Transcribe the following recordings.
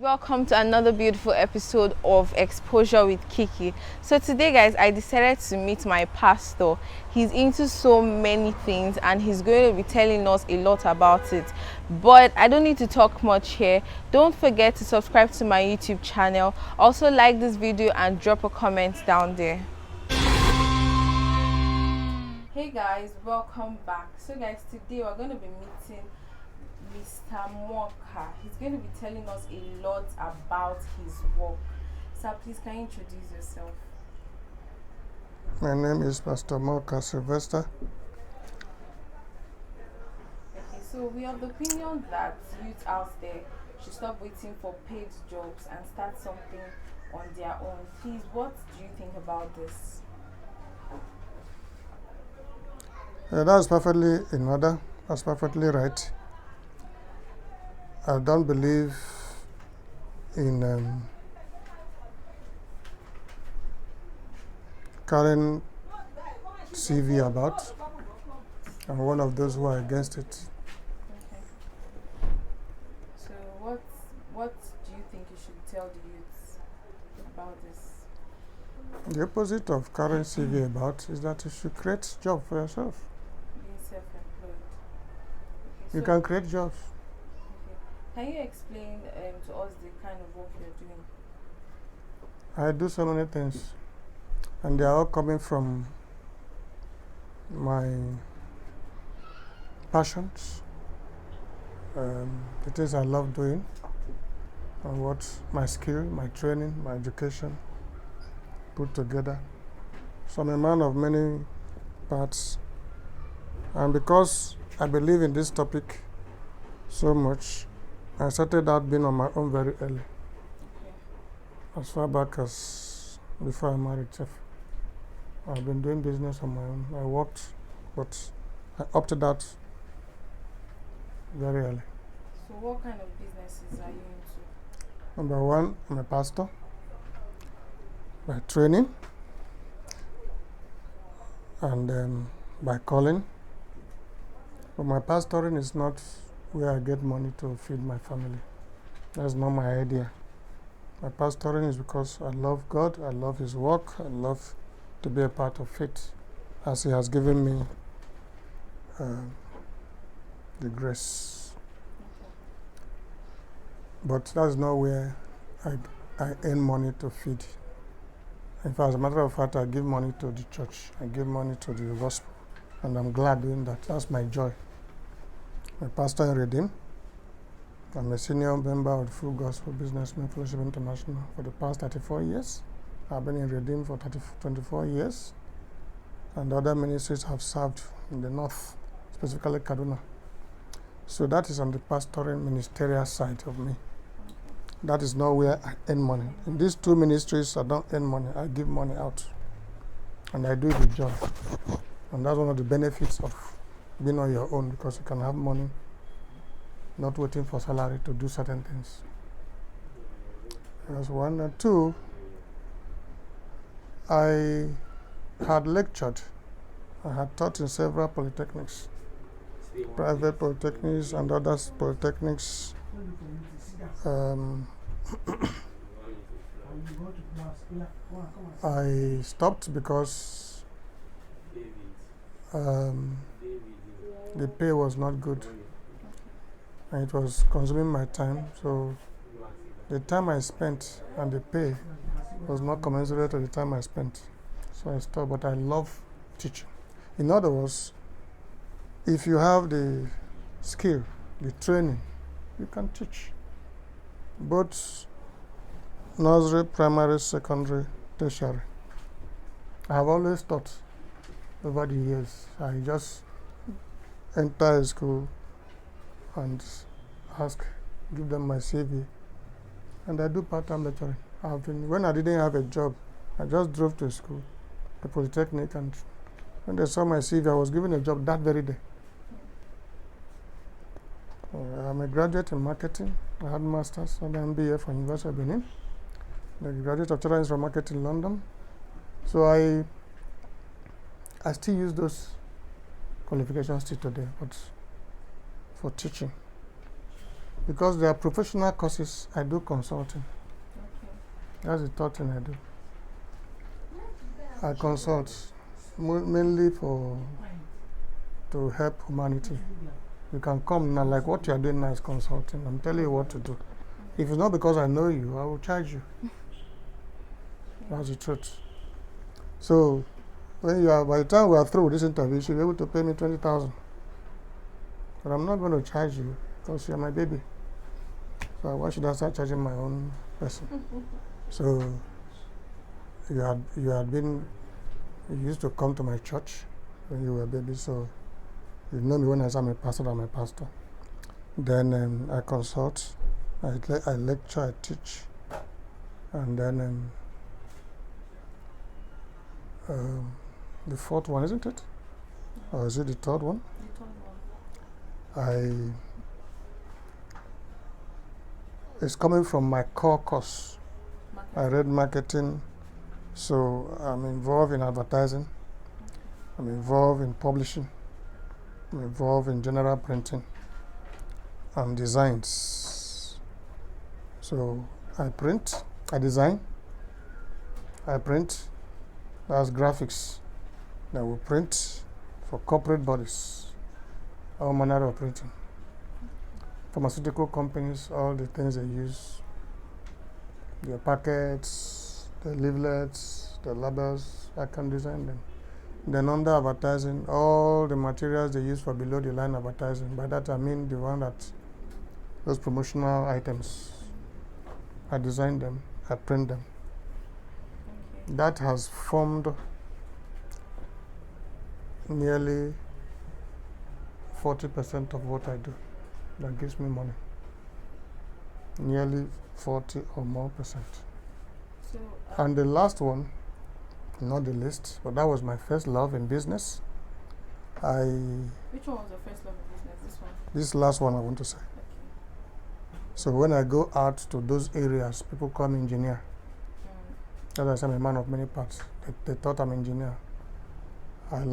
Welcome to another beautiful episode of Exposure with Kiki. So today guys, I decided to meet my pastor. He's into so many things and he's going to be telling us a lot about it. But I don't need to talk much here. Don't forget to subscribe to my YouTube channel. Also like this video and drop a comment down there. Hey guys, welcome back. So guys, today we're going to be meeting Mr. Moka. He's going to be telling us a lot about his work. Sir, please can you introduce yourself? My name is Pastor Moka Sylvester. Okay, so we have the opinion that youth out there should stop waiting for paid jobs and start something on their own. Please, what do you think about this? That's perfectly in order. That's perfectly right. I don't believe in carrying CV about. I'm one of those who are against it. Okay. So what do you think you should tell the youths about this? The opposite of carrying CV about is that you should create job for yourself. Being self-employed. Okay, You can create jobs. Can you explain to us the kind of work you're doing? I do so many things, and they are all coming from my passions, the things I love doing, and what my skill, my training, my education put together. So I'm a man of many parts, and because I believe in this topic so much, I started out being on my own very early. Okay. As far back as before I married Chef. I've been doing business on my own. I worked, but I opted out very early. So what kind of businesses are you into? Number one, I'm a pastor by training and by calling. But my pastoring is not where I get money to feed my family. That's not my idea. My pastoring is because I love God, I love His work, I love to be a part of it, as He has given me the grace. But that's not where I earn money to feed. In fact, as a matter of fact, I give money to the church, I give money to the gospel, and I'm glad doing that. That's my joy. I'm a pastor in Redeem. I'm a senior member of the Full Gospel Businessmen Fellowship International for the past 34 years. I've been in Redeem for 24 years, and other ministries have served in the north, specifically Kaduna. So that is on the pastoral ministerial side of me. That is not where I earn money. In these two ministries, I don't earn money. I give money out, and I do it with joy. And that's one of the benefits of being on your own, because you can have money, not waiting for salary to do certain things. That's one. And two, I had lectured. I had taught in several polytechnics, private polytechnics and other polytechnics. I stopped because the pay was not good, and it was consuming my time. So the time I spent and the pay was not commensurate to the time I spent. So I stopped, but I love teaching. In other words, if you have the skill, the training, you can teach. Both nursery, primary, secondary, tertiary. I have always taught over the years. I just enter a school and give them my CV, and I do part-time lecturing. When I didn't have a job, I just drove to school, the polytechnic, and when they saw my CV, I was given a job that very day. I'm a graduate in marketing. I had master's and MBA from University of Benin. The graduate of Children's from Marketing in London. So I still use those qualifications till today, but for teaching. Because they are professional courses, I do consulting. Okay. That's the third thing I do. I consult mainly to help humanity. You can come now, like what you are doing now is consulting. I'm telling you what to do. If it's not because I know you, I will charge you. That's the truth. So, by the time we are through with this interview, you should be able to pay me 20,000. But I'm not going to charge you because you're my baby. So why should I start charging my own person? So you used to come to my church when you were a baby, so you know me when I'm a pastor. I'm a pastor. Then I consult, I lecture, I teach, and then the fourth one, isn't it? Or is it the third one? The third one. It's coming from my core course. I read marketing, so I'm involved in advertising. I'm involved in publishing. I'm involved in general printing and designs. So I print, I design, I print. That's graphics. Then we print for corporate bodies, all manner of printing. Pharmaceutical companies, all the things they use, their packets, the leaflets, the labels, I can design them. Then under advertising, all the materials they use for below the line advertising. By that I mean the one that, those promotional items, I design them, I print them. Okay. That has formed nearly 40% of what I do. That gives me money. Nearly 40 or more percent. So, and the last one, not the least, but that was my first love in business. Which one was your first love in business? This one? This last one I want to say. Okay. So when I go out to those areas, people call me engineer. As I say, I'm a man of many parts. They thought I'm an engineer. I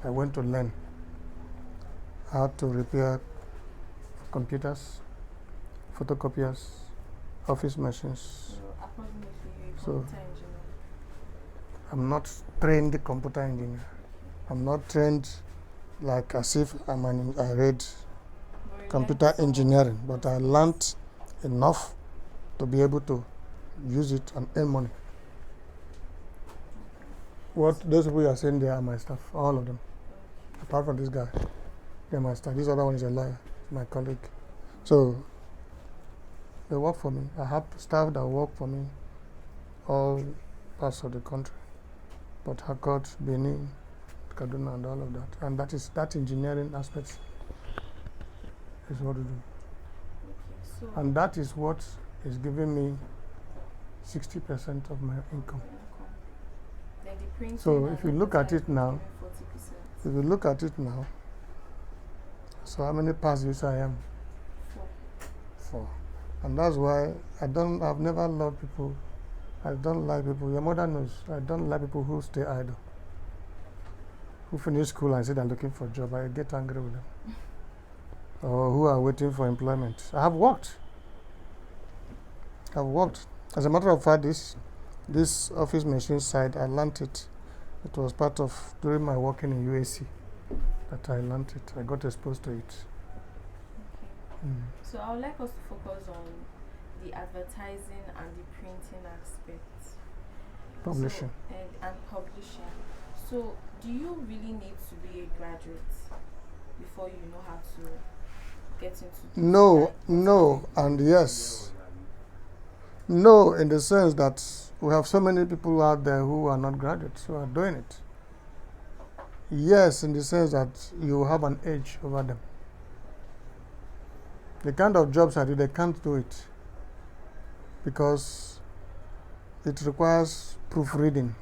went to learn how to repair computers, photocopiers, office machines. So I'm not trained computer engineer. I'm not trained like as if I read computer engineering, but I learned enough to be able to use it and earn money. What those people you are saying, they are my staff, all of them. Apart from this guy, they're my staff. This other one is a lawyer, my colleague. So they work for me. I have staff that work for me all parts of the country. Port Harcourt, Benin, Kaduna, and all of that. And that engineering aspect is what we do. Okay, so and that is what is giving me 60% of my income. So if you look at it now, so how many past use I am? 4. And that's why I've never loved people. I don't like people. Your mother knows. I don't like people who stay idle. Who finish school and say they're looking for a job. I get angry with them. Or who are waiting for employment. I have worked. As a matter of fact, this office machine side, I learned it. It was part of, during my working in UAC, that I learned it. I got exposed to it. Okay. So I would like us to focus on the advertising and the printing aspect. Publishing. And publishing. So do you really need to be a graduate before you know how to get into No, and yes. No, in the sense that we have so many people out there who are not graduates who are doing it. Yes, in the sense that you have an edge over them. The kind of jobs I do, they can't do it because it requires proofreading,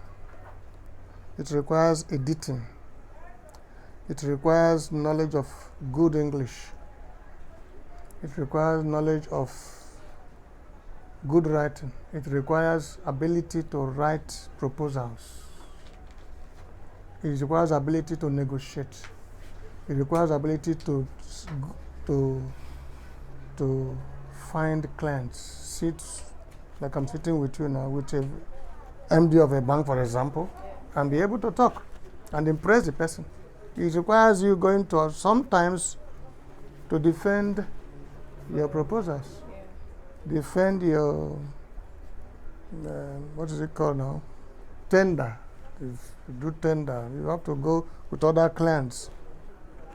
it requires editing, it requires knowledge of good English, it requires knowledge of good writing, it requires ability to write proposals, it requires ability to negotiate, it requires ability to to find clients, sit like I'm sitting with you now, with a MD of a bank, for example, and be able to talk and impress the person. It requires you going to sometimes to defend your proposals, defend your what is it called now? Tender. If you do tender, you have to go with other clients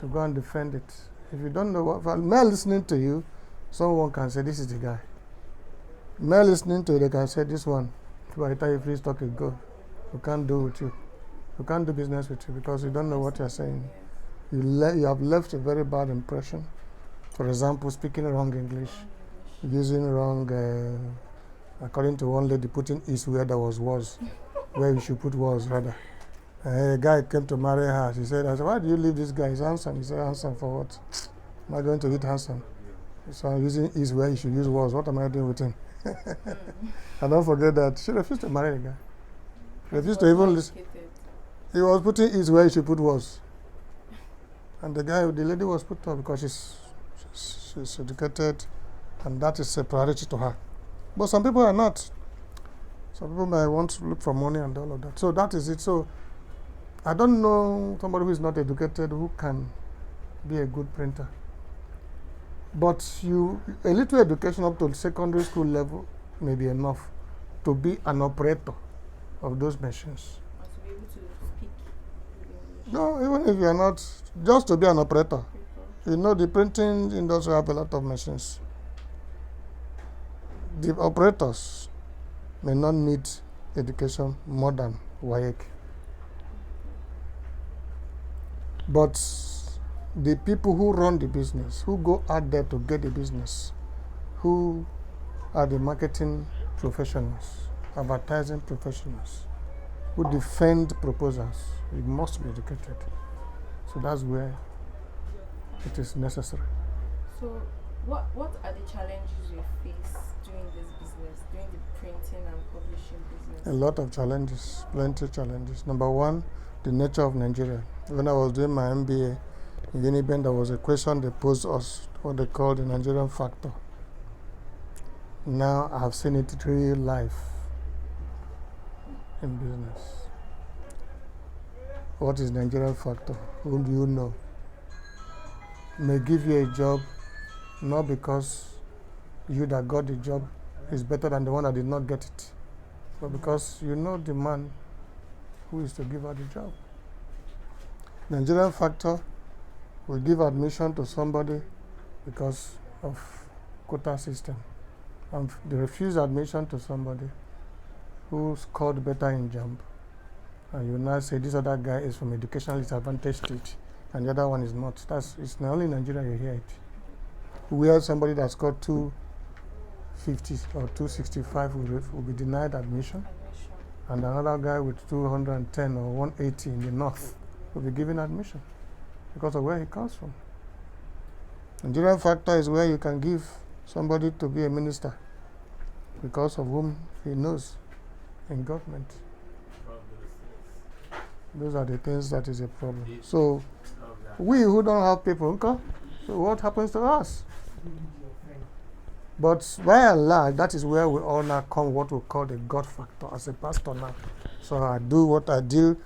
to go and defend it. If you don't know what, mere listening to you, someone can say, this is the guy. Mere listening to you, they can say, this one, by the time you please talk, it go. We can't do with you. We can't do business with you because you don't know what you're saying. You have left a very bad impression. For example, speaking wrong English, using wrong, according to one lady, putting is where there was, where you should put was rather. A guy came to marry her. She said, I said, why do you leave this guy? He's handsome. He said, handsome for what? Am I going to eat handsome? So I'm using is where you should use was. What am I doing with him? And don't forget that she refused to marry the guy. She refused to even listen. He was putting is where you should put was. And the lady was put off because she's educated and that is a priority to her. But some people are not. Some people may want to look for money and all of that. So that is it. So I don't know somebody who is not educated who can be a good printer. But a little education up to secondary school level may be enough to be an operator of those machines. Or to be able to speak English. No, even if you are not, just to be an operator. You know, the printing industry have a lot of machines. The operators may not need education more than WAEC. But the people who run the business, who go out there to get the business, who are the marketing professionals, advertising professionals, who defend proposals, you must be educated. So that's where it is necessary. So what are the challenges you face doing this business, doing the printing and publishing business? A lot of challenges, plenty of challenges. Number one, the nature of Nigeria. When I was doing my MBA in Uniben, there was a question they posed us, what they call the Nigerian factor. Now I have seen it real life in business. What is Nigerian factor? Whom do you know? May give you a job, not because you that got the job is better than the one that did not get it, but because you know the man who is to give her the job. Nigerian factor will give admission to somebody because of quota system, and they refuse admission to somebody who scored better in jump, and you now say this other guy is from educational disadvantaged state and the other one is not. It's not only in Nigeria you hear it. Where somebody that scored 250 or 265 will be denied admission, and another guy with 210 or 180 in the north will be given admission because of where he comes from. Nigerian factor is where you can give somebody to be a minister because of whom he knows in government. Those are the things that is a problem. So we who don't have people, okay, so what happens to us? But by and large, that is where we all now come what we call the God factor as a pastor now. So I do what I do.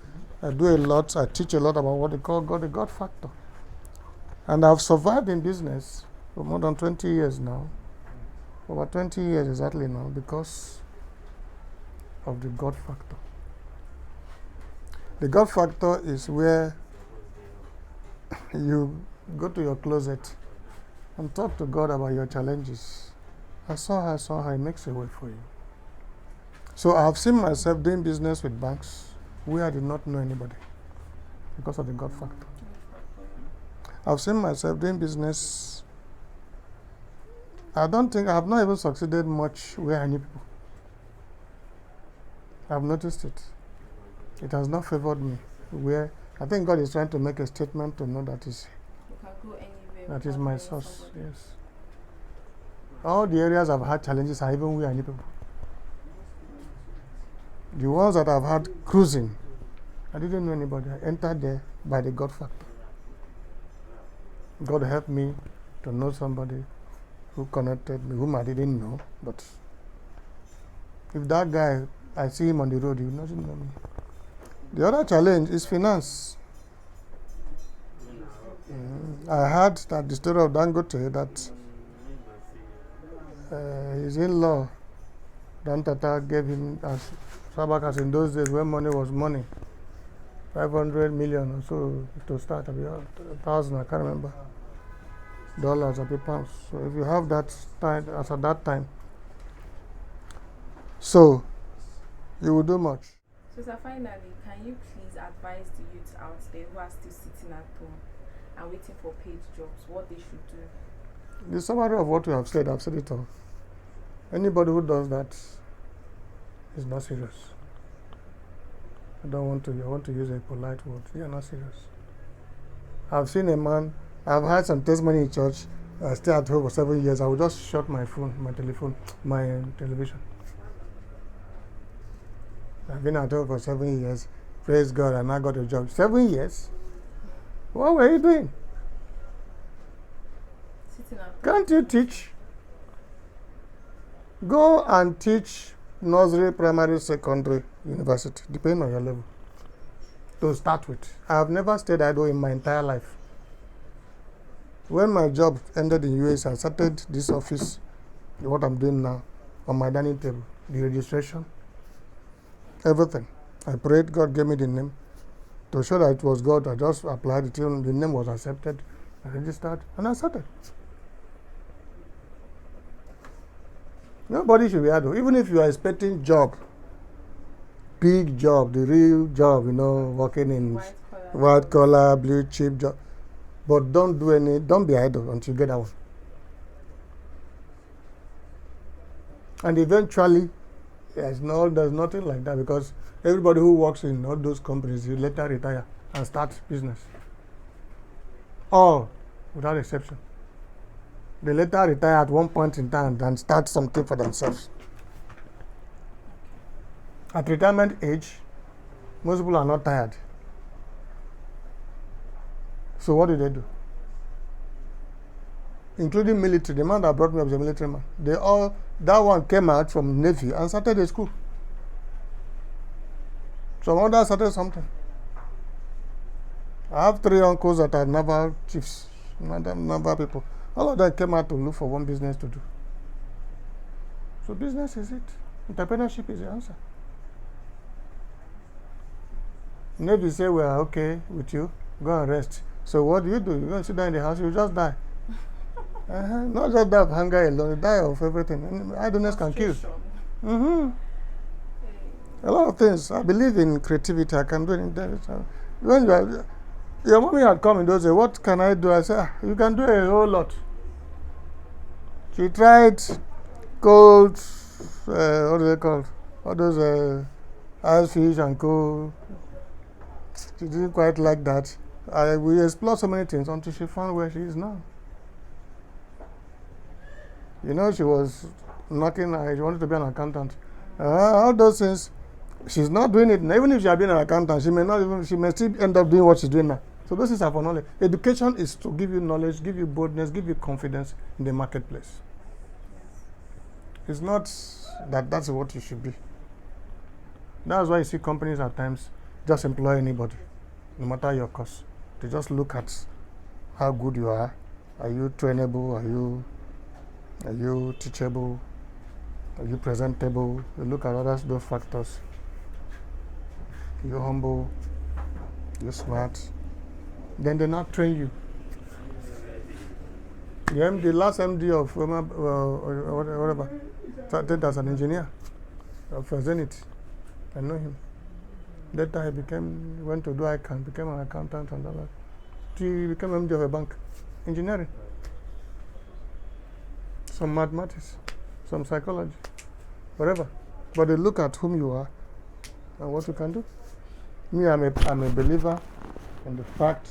I do a lot. I teach a lot about what they call the God factor. And I've survived in business for more than 20 years now. Over 20 years exactly now because of the God factor. The God factor is where you go to your closet and talk to God about your challenges. I saw her, he makes a way for you. So I've seen myself doing business with banks where I did not know anybody because of the God factor. I've seen myself doing business. I have not even succeeded much where I knew people. I've noticed it. It has not favored me. Where I think God is trying to make a statement to know that is that is my source. Yes. All the areas I've had challenges are even where I knew people. The ones that I've had cruising, I didn't know anybody. I entered there by the God factor. God helped me to know somebody who connected me, whom I didn't know. But if that guy, I see him on the road, he will not know me. The other challenge is finance. I heard that the story of Dangote, that his in-law, Dan Tata, gave him as Sabakas in those days when money was money, 500 million or so to start, 1,000, I can't remember, dollars or pounds. So if you have that time, as at that time, so you will do much. So, sir, finally, can you please advise the youth out there who are still sitting at home and waiting for paid jobs, what they should do? The summary of what you have said, I've said it all. Anybody who does that is not serious. I want to use a polite word. You are not serious. I've seen a man, I've had some testimony in church. I stay at home for 7 years. I would just shut my phone, my television. I've been at home for 7 years. Praise God, and I got a job. 7 years? What were you doing? Sitting at home. Can't you teach? Go and teach nursery, primary, secondary, university, depending on your level. To start with, I have never stayed idle in my entire life. When my job ended in US, I started this office, what I'm doing now, on my dining table, the registration, everything. I prayed, God gave me the name. To show that it was God, I just applied it, the name was accepted, I registered, and I started. Nobody should be idle. Even if you are expecting job, big job, the real job, working in white collar, blue chip job. But don't be idle until you get that one. And eventually, there's nothing like that, because everybody who works in all those companies, you later retire and start business. All, without exception. They later retire at one point in time and start something for themselves. At retirement age, most people are not tired. So what do they do? Including military. The man that brought me up was a military man. That one came out from Navy and started a school. Some others started something. I have 3 uncles that are naval chiefs, naval people. All of them came out to look for one business to do. So business is it. Entrepreneurship is the answer. Navy say, we are okay with you, go and rest. So what do? You're going to sit down in the house, you just die. Not just die of hunger alone, you die of everything. And idleness can kill. A lot of things. I believe in creativity. I can do it. When your mommy had come in those days, what can I do? I said, you can do a whole lot. She tried cold, what do they call? All those ice fish and cold. She didn't quite like that. We explored so many things until she found where she is now. She was knocking, she wanted to be an accountant. All those things, she's not doing it. Even if she had been an accountant, she may still end up doing what she's doing now. So those things are for knowledge. Education is to give you knowledge, give you boldness, give you confidence in the marketplace. It's not that that's what you should be. That's why you see companies at times just employ anybody, no matter your cost. They just look at how good you are. Are you trainable? Are you teachable? Are you presentable? They look at those factors. You're humble. You're smart. Then they not train you. The last MD of whatever started as an engineer of Zenith. I know him. Later he went to do ICANN, became an accountant and all that. He became MD of a bank. Engineering. Some mathematics, some psychology, whatever. But they look at whom you are and what you can do. Me, I'm a believer in the fact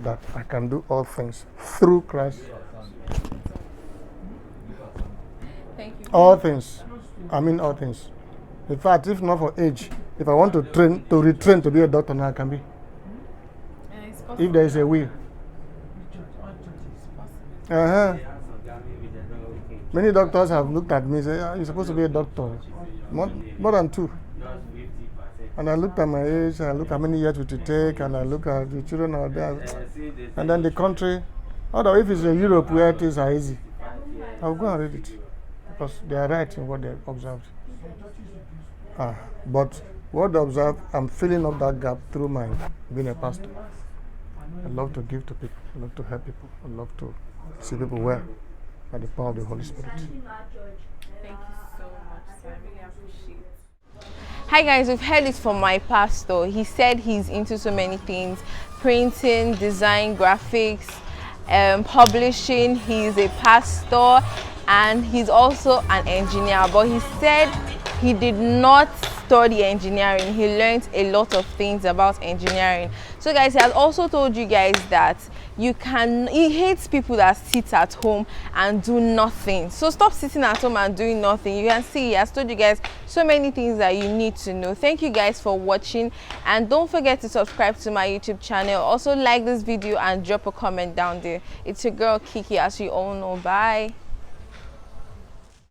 that I can do all things through Christ. Thank you. All things. I mean all things. In fact, if not for age, if I want to retrain to be a doctor now, I can be. If there is a will. Many doctors have looked at me and said, "Ah, you're supposed to be a doctor." More than 2. And I looked at my age, I look how many years it will take, and I look at the children out there. And then the country, although if it's in Europe where things are easy, I'll go and read it. Because they are right in what they observed. But what they observe, I'm filling up that gap through my being a pastor. I love to give to people, I love to help people, I love to see people well by the power of the Holy Spirit. Thank you so much, sir. I really appreciate it. Hi guys, we've heard it from my pastor. He said he's into so many things: printing, design, graphics, publishing. He's a pastor and he's also an engineer, but he said he did not study engineering. He learned a lot of things about engineering. So guys, he has also told you guys that he hates people that sit at home and do nothing. So stop sitting at home and doing nothing. You can see he has told you guys so many things that you need to know. Thank you guys for watching, and don't forget to subscribe to my YouTube channel. Also like this video and drop a comment down there. It's your girl Kiki, as you all know. Bye.